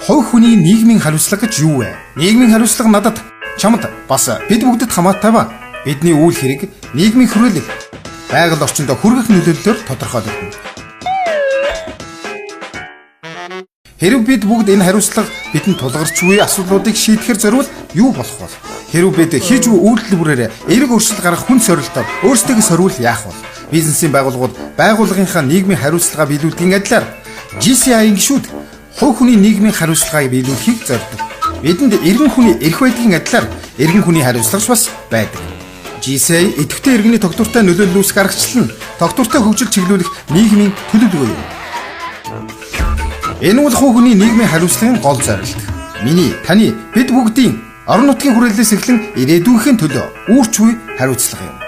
хувь хүний нийгмийн хариуцлага гэж юу вэ? Нийгмийн хариуцлага надад, чамд, бас бид бүгдэд хамаатай ба бидний үйл хэрэг нийгмийн хүрээлэг байгаль орчинд хүргэх нөлөөллөөр тодорхойлогдно. Хэрв бид бүгд энэ хариуцлага бидэнд тулгарч буй асуудлуудыг шийдэхэр зориул юу болох вэ? Хэрв бид хийж буй үйлдэл бүрээр эерэг өөрчлөлт гаргах хүн сорилтоор өөрсдөө сорвол яах вэ? Бизнесийн байгууллагууд байгууллагынхаа нийгмийн хариуцлагаа биелүүлэхийн адилаар GCI-ийн гишүүд хувь хүний нийгмийн хариуцлагыг биелүүлэхийг зорддог. Бидэнд иргэн хүний эрх байдгийн адилаар иргэн хүний хариуцлагч бас байдаг. GCI идэвхтэй иргэний тогтвортой нөлөөлөл үүсгэх аргачлал нь тогтвортой хөгжил чиглүүлэх нийгмийн төлөвлөгөө юм. Энэ бол хувь хүний нийгмийн хариуцлагын гол зорилт. Миний, таны, бид бүгдийн орон нутгийн хүрээлэлээс эхлэн ирээдүйнхээ төлөө үүрч буй хариуцлага юм.